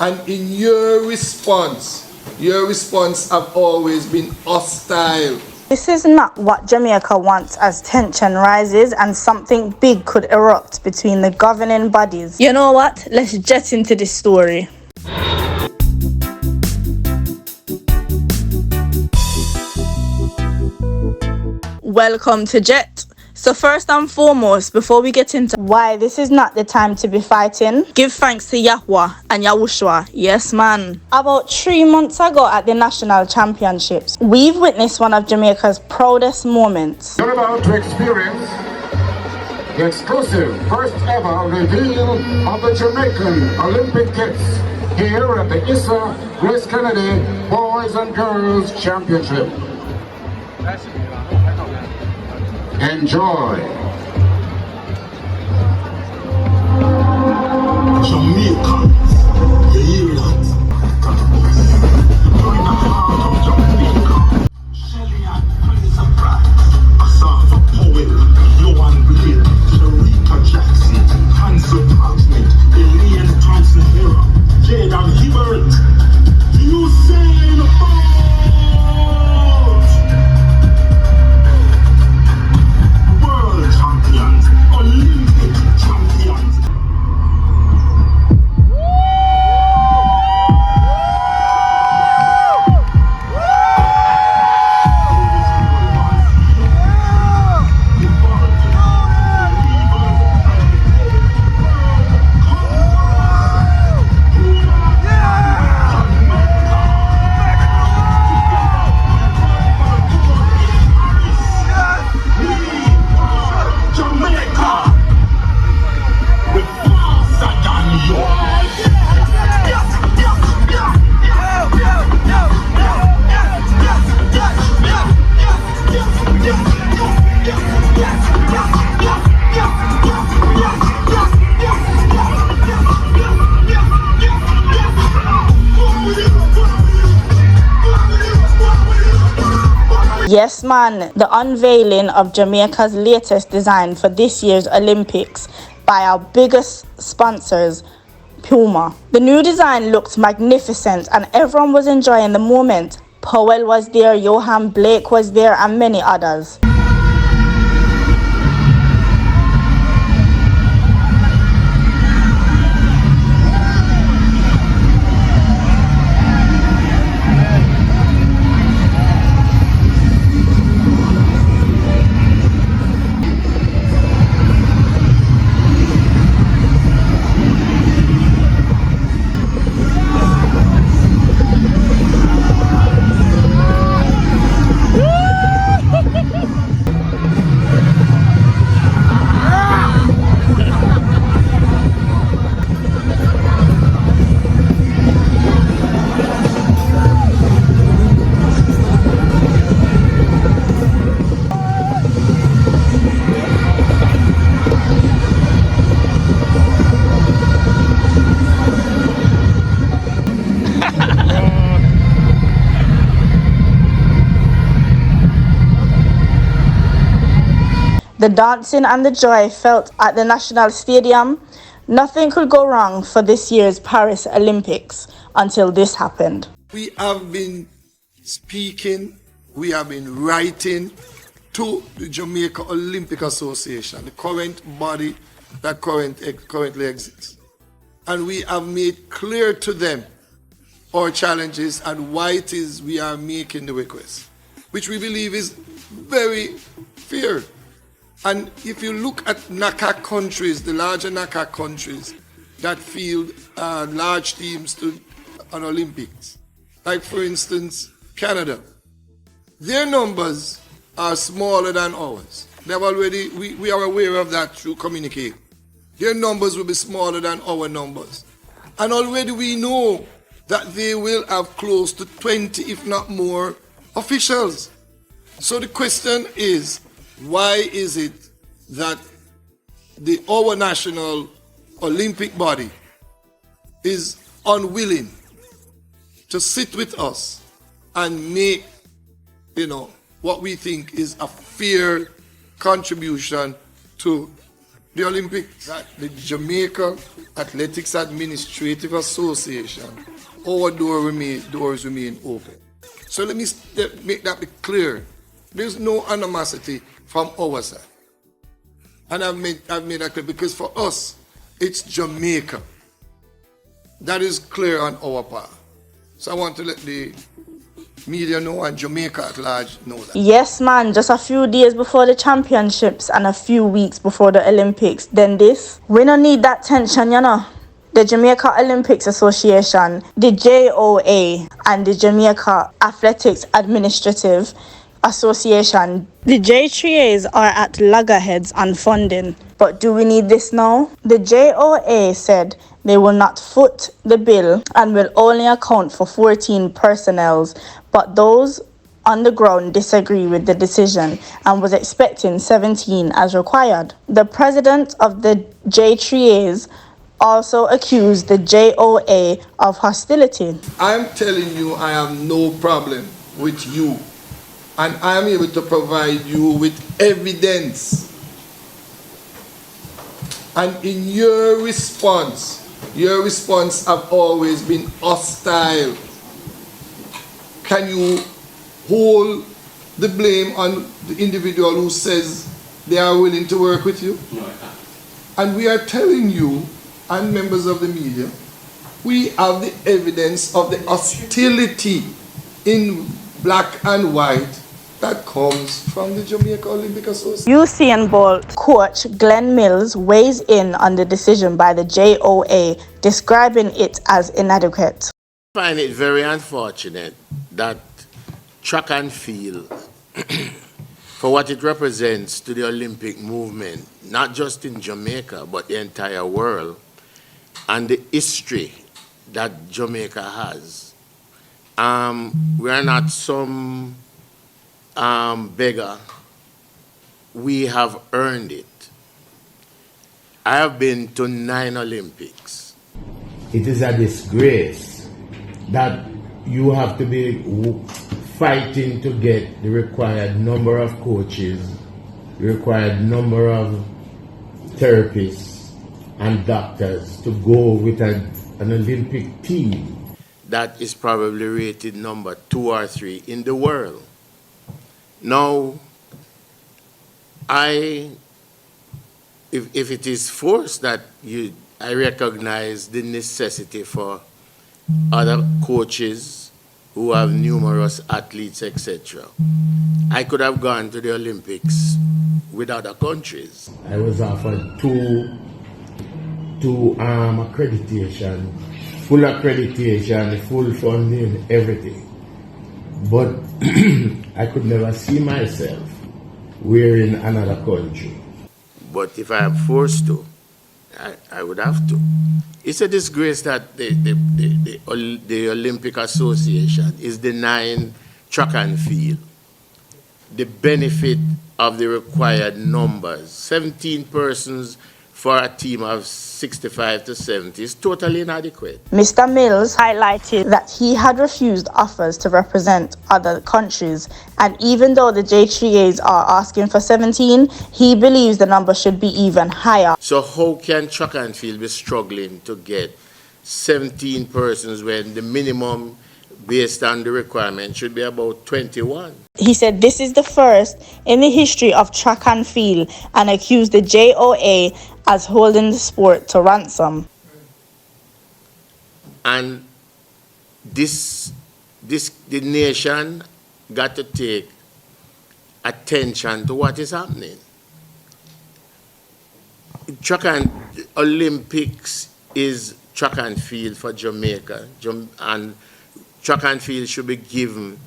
And in your response have always been hostile. This is not what Jamaica wants as tension rises and something big could erupt between the governing bodies. You know what? Let's jet into this story. Welcome to Jet. So first and foremost, before we get into why this is not the time to be fighting, give thanks to Yahweh and Yahushua. Yes, man. About 3 months ago at the National Championships, we've witnessed one of Jamaica's proudest moments. You're about to experience the exclusive first ever reveal of the Jamaican Olympic kits here at the Issa Grace Kennedy Boys and Girls Championship. Enjoy. Jamaicans, you hear that? You're in the heart of Jamaica. Shelly and Fraser Price, Asaf Powell, Joan Blair, Sharika Jackson, Hansel Parchment, Elaine Thompson Hera, Jaden Hibbert, Usain Bolt! World champions, Olympic champions. Yes, man, the unveiling of Jamaica's latest design for this year's Olympics by our biggest sponsors, Puma. The new design looked magnificent and everyone was enjoying the moment. Powell was there, Johan Blake was there, and many others. The dancing and the joy felt at the National Stadium. Nothing could go wrong for this year's Paris Olympics until this happened. We have been speaking, we have been writing to the Jamaica Olympic Association, the current body that currently exists. And we have made clear to them our challenges and why it is we are making the request, which we believe is very fair. And if you look at NACA countries, the larger NACA countries that field large teams to an Olympics, like for instance, Canada, their numbers are smaller than ours. They have already, we are aware of that through communique. Their numbers will be smaller than our numbers. And already we know that they will have close to 20, if not more, officials. So the question is, why is it that our national Olympic body is unwilling to sit with us and make, what we think is a fair contribution to the Olympics, the Jamaica Athletics Administrative Association, our doors remain open. So let me make that be clear. There's no animosity from our side. And I've made that clear because for us, it's Jamaica. That is clear on our part. So I want to let the media know and Jamaica at large know that. Yes, man, just a few days before the championships and a few weeks before the Olympics. Then this. We don't need that tension, you know. The Jamaica Olympics Association, the JOA, and the Jamaica Athletics Administrative Association. The J3As are at loggerheads on funding. But do we need this now? The JOA said they will not foot the bill and will only account for 14 personnels, but those on the ground disagree with the decision and was expecting 17 as required. The president of the J3As also accused the JOA of hostility. I'm telling you, I have no problem with you. And I'm able to provide you with evidence. And in your response have always been hostile. Can you hold the blame on the individual who says they are willing to work with you? No, I can't. And we are telling you, and members of the media, we have the evidence of the hostility in black and white that comes from the Jamaica Olympic Association. Usain Bolt coach Glen Mills weighs in on the decision by the JOA, describing it as inadequate. I find it very unfortunate that track and field, for what it represents to the Olympic movement, not just in Jamaica, but the entire world, and the history that Jamaica has. We are not some beggar. We have earned it. I have been to 9 Olympics. It is a disgrace that you have to be fighting to get the required number of coaches, the required number of therapists and doctors to go with an Olympic team. That is probably rated number 2 or 3 in the world. Now, if it is forced that I recognize the necessity for other coaches who have numerous athletes, etc. I could have gone to the Olympics with other countries. I was offered two accreditation, full accreditation, full funding, everything. But I could never see myself wearing another country. But if I am forced to, I would have to. It's a disgrace that the Olympic Association is denying track and field the benefit of the required numbers. 17 persons for a team of 65 to 70 is totally inadequate. Mr. Mills highlighted that he had refused offers to represent other countries, and even though the J3As are asking for 17, he believes the number should be even higher. So how can track and field be struggling to get 17 persons when the minimum based on the requirement should be about 21? He said this is the first in the history of track and field and accused the JOA as holding the sport to ransom. And the nation got to take attention to what is happening. Track and Olympics is track and field for Jamaica, and track and field should be given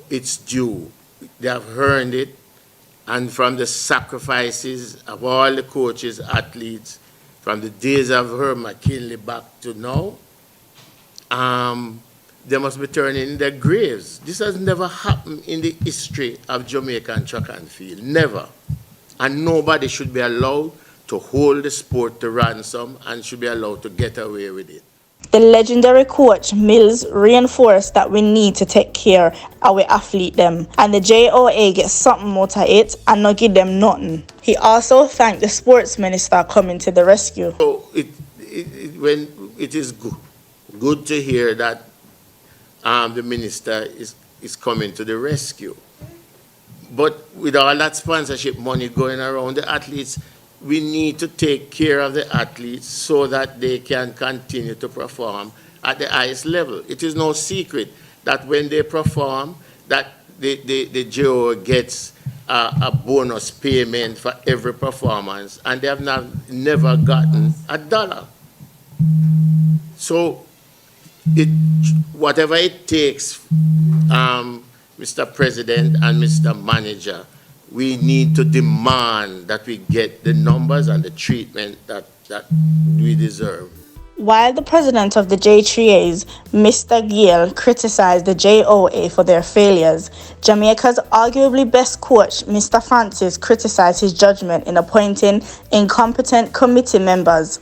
its due. They have earned it, and from the sacrifices of all the coaches, athletes, from the days of Herb McKinley back to now, they must be turning in their graves. This has never happened in the history of Jamaican track and field, never. And nobody should be allowed to hold the sport to ransom and should be allowed to get away with it. The legendary coach Mills reinforced that we need to take care of our athlete them, and the JOA gets something out of it and not give them nothing. He also thanked the sports minister coming to the rescue. So when it is good to hear that the minister is coming to the rescue. But with all that sponsorship money going around, the athletes, we need to take care of the athletes so that they can continue to perform at the highest level. It is no secret that when they perform, that the JOA gets a bonus payment for every performance, and they have never gotten $1. So whatever it takes, Mr. President and Mr. Manager, we need to demand that we get the numbers and the treatment that we deserve. While the president of the J3As, Mr. Gill, criticized the JOA for their failures, Jamaica's arguably best coach, Mr. Francis, criticized his judgment in appointing incompetent committee members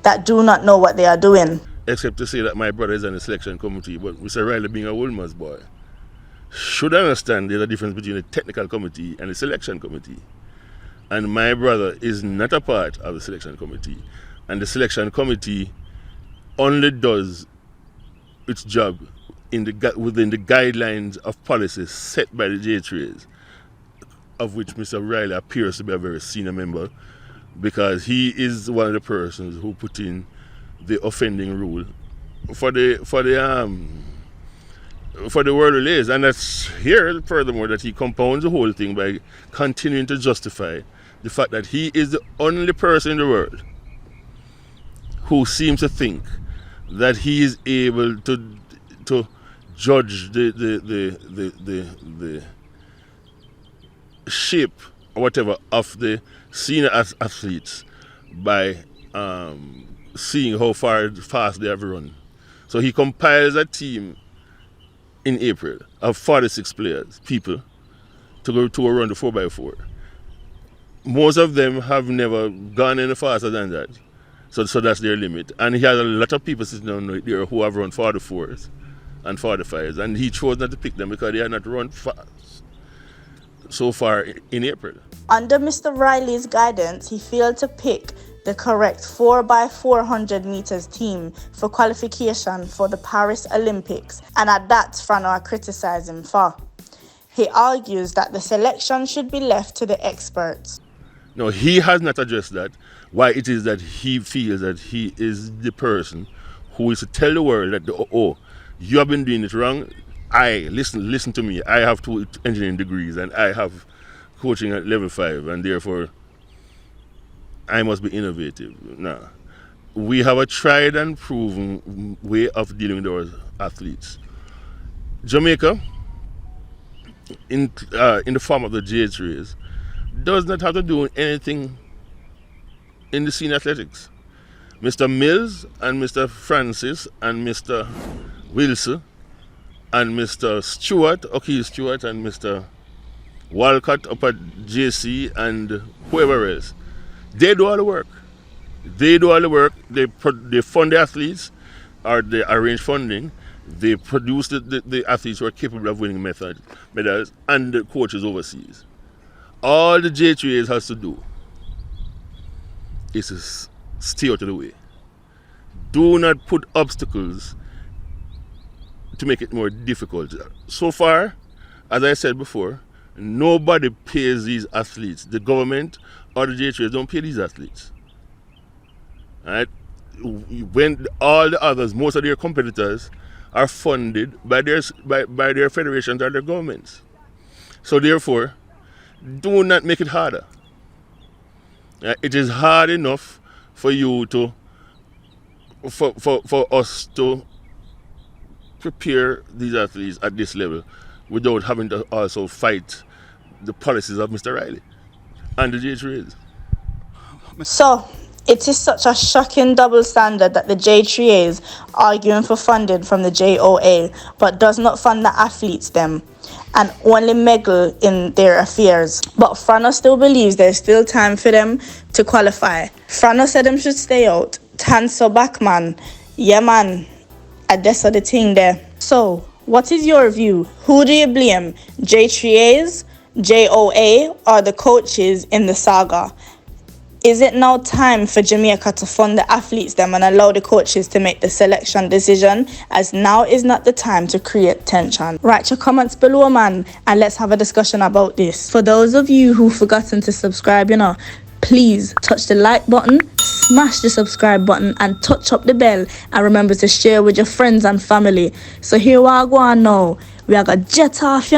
that do not know what they are doing. Except to say that my brother is on the selection committee, but Mr. Riley being a Woolman's boy should understand there's a difference between the technical committee and the selection committee. And my brother is not a part of the selection committee. And the selection committee only does its job within the guidelines of policies set by the J3As, of which Mr. Riley appears to be a very senior member, because he is one of the persons who put in the offending rule for the world relays. And that's here, furthermore, that he compounds the whole thing by continuing to justify the fact that he is the only person in the world who seems to think that he is able to judge the shape or whatever of the senior athletes by seeing how fast they have run. So he compiles a team in April of 46 people to go to a run the 4x4. Most of them have never gone any faster than that. So that's their limit. And he has a lot of people sitting down there who have run 44s and 45s, and he chose not to pick them because they had not run fast so far in April. Under Mr. Riley's guidance, he failed to pick the correct 4x400 meters team for qualification for the Paris Olympics, and at that, Frano criticized him for. He argues that the selection should be left to the experts. No, he has not addressed that. Why it is that he feels that he is the person who is to tell the world that, you have been doing it wrong. Listen to me. I have 2 engineering degrees and I have coaching at level 5, and therefore I must be innovative. No. We have a tried and proven way of dealing with our athletes. Jamaica, in the form of the J3s, does not have to do anything in the senior athletics. Mr. Mills and Mr. Francis and Mr. Wilson and Mr. Stewart, and Mr. Walcott up at JC and whoever else, they do all the work. They fund the athletes, or they arrange funding. They produce the athletes who are capable of winning medals, and the coaches overseas. All the J3As has to do is to stay out of the way. Do not put obstacles to make it more difficult. So far, as I said before, nobody pays these athletes. The government or the J3As don't pay these athletes. Right? When all the others, most of their competitors, are funded by their federations or their governments. So therefore, do not make it harder. It is hard enough for you for us to prepare these athletes at this level without having to also fight the policies of Mr. Riley and the J3As. So, it is such a shocking double standard that the J3As arguing for funding from the JOA but does not fund the athletes them and only meddle in their affairs. But Frano still believes there's still time for them to qualify. Frano said them should stay out. Tanso Backman Yeah, man. I guess the thing there. So, what is your view? Who do you blame? J3As, JOA, or the coaches in the saga? Is it now time for Jamaica to fund the athletes them and allow the coaches to make the selection decision, as now is not the time to create tension? Write your comments below, man, and let's have a discussion about this. For those of you who've forgotten to subscribe, please touch the like button, smash the subscribe button, and touch up the bell, and remember to share with your friends and family. So here we are going now. We are gonna jet off,